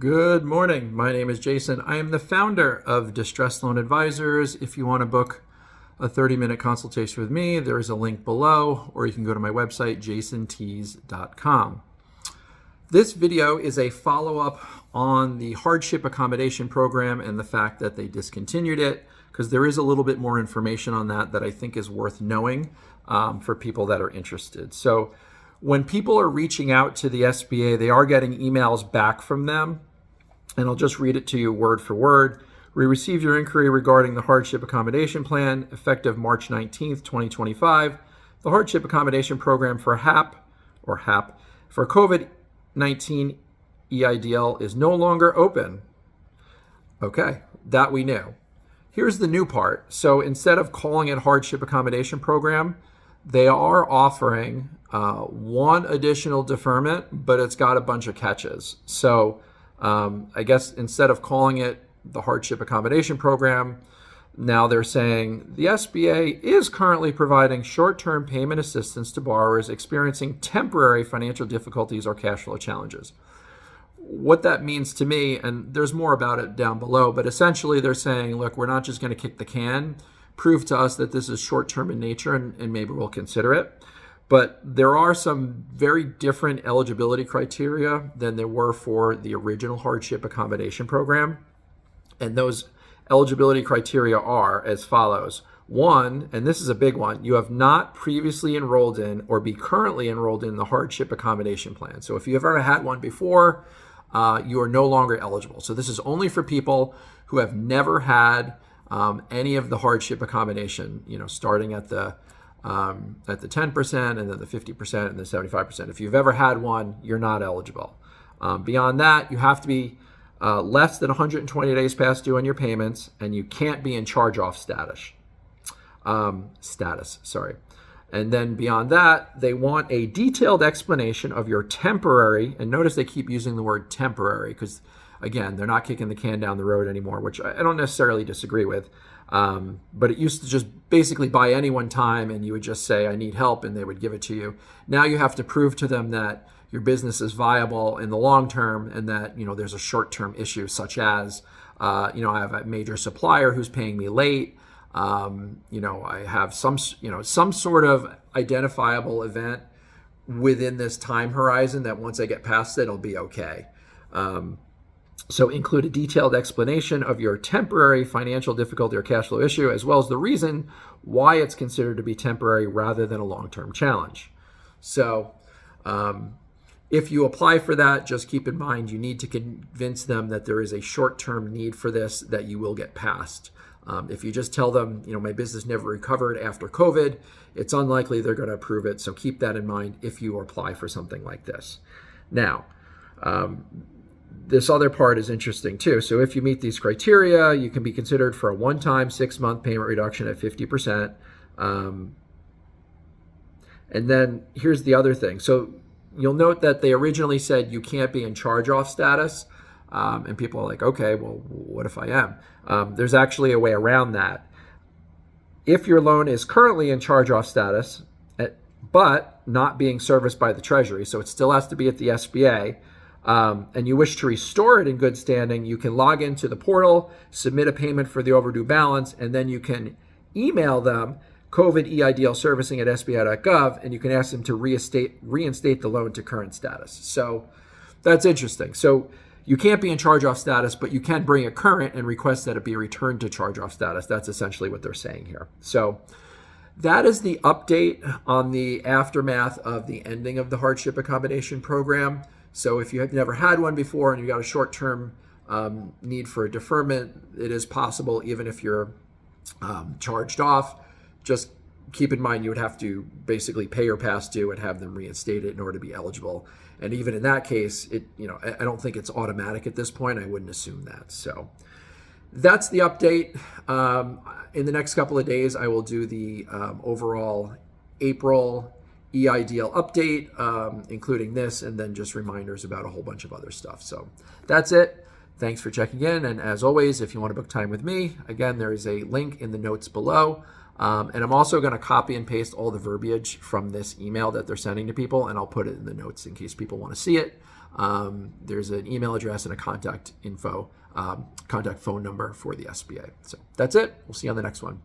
Good morning. My name is Jason. I am the founder of Distress Loan Advisors. If you want to book a 30-minute consultation with me, there is a link below, or you can go to my website, jasontees.com. This video is a follow-up on the Hardship Accommodation Program and the fact that they discontinued it, because there is a little bit more information on that I think is worth knowing for people that are interested. So when people are reaching out to the SBA, they are getting emails back from them, and I'll just read it to you word for word. We received your inquiry regarding the Hardship Accommodation Plan, effective March 19th, 2025. The Hardship Accommodation Program for HAP, for COVID-19 EIDL is no longer open. Okay, that we knew. Here's the new part. So instead of calling it Hardship Accommodation Program, they are offering one additional deferment, but it's got a bunch of catches. So I guess instead of calling it the Hardship Accommodation Program, now they're saying the SBA is currently providing short-term payment assistance to borrowers experiencing temporary financial difficulties or cash flow challenges. What that means to me, and there's more about it down below, but essentially they're saying, look, we're not just going to kick the can. Prove to us that this is short-term in nature, and maybe we'll consider it. But there are some very different eligibility criteria than there were for the original Hardship Accommodation Program. And those eligibility criteria are as follows. One, and this is a big one, you have not previously enrolled in or be currently enrolled in the Hardship Accommodation Plan. So if you've ever had one before, you are no longer eligible. So this is only for people who have never had any of the hardship accommodation, starting at the 10% and then the 50% and the 75%. If you've ever had one, you're not eligible. Beyond that, you have to be less than 120 days past due on your payments, and you can't be in charge-off status. And then beyond that, they want a detailed explanation of your temporary, and notice they keep using the word temporary because, again, they're not kicking the can down the road anymore, which I don't necessarily disagree with. But it used to just basically buy anyone time, and you would just say, I need help, and they would give it to you. Now you have to prove to them that your business is viable in the long term and that, there's a short-term issue such as, I have a major supplier who's paying me late. I have some sort of identifiable event within this time horizon that once I get past it, it'll be okay. So include a detailed explanation of your temporary financial difficulty or cash flow issue, as well as the reason why it's considered to be temporary rather than a long-term challenge. So if you apply for that, just keep in mind you need to convince them that there is a short-term need for this that you will get past. If you just tell them, my business never recovered after COVID, it's unlikely they're going to approve it. So keep that in mind if you apply for something like this. Now, this other part is interesting too. So if you meet these criteria, you can be considered for a one-time 6-month payment reduction at 50%. And then here's the other thing. So you'll note that they originally said you can't be in charge-off status. And people are like, okay, well, what if I am? There's actually a way around that. If your loan is currently in charge-off status, but not being serviced by the Treasury, so it still has to be at the SBA, and you wish to restore it in good standing, you can log into the portal, submit a payment for the overdue balance, and then you can email them COVID EIDL servicing at SBA.gov, and you can ask them to reinstate the loan to current status. So that's interesting. So you can't be in charge-off status, but you can bring it current and request that it be returned to charge-off status. That's essentially what they're saying here. So that is the update on the aftermath of the ending of the Hardship Accommodation Program. So if you have never had one before and you've got a short-term need for a deferment, it is possible even if you're charged off. Just keep in mind you would have to basically pay your past due and have them reinstate it in order to be eligible. And even in that case, I don't think it's automatic at this point. I wouldn't assume that. So that's the update. In the next couple of days, I will do the overall April EIDL update, including this, and then just reminders about a whole bunch of other stuff. So that's it. Thanks for checking in. And as always, if you want to book time with me, again, there is a link in the notes below. And I'm also going to copy and paste all the verbiage from this email that they're sending to people, and I'll put it in the notes in case people want to see it. There's an email address and a contact phone number for the SBA. So that's it. We'll see you on the next one.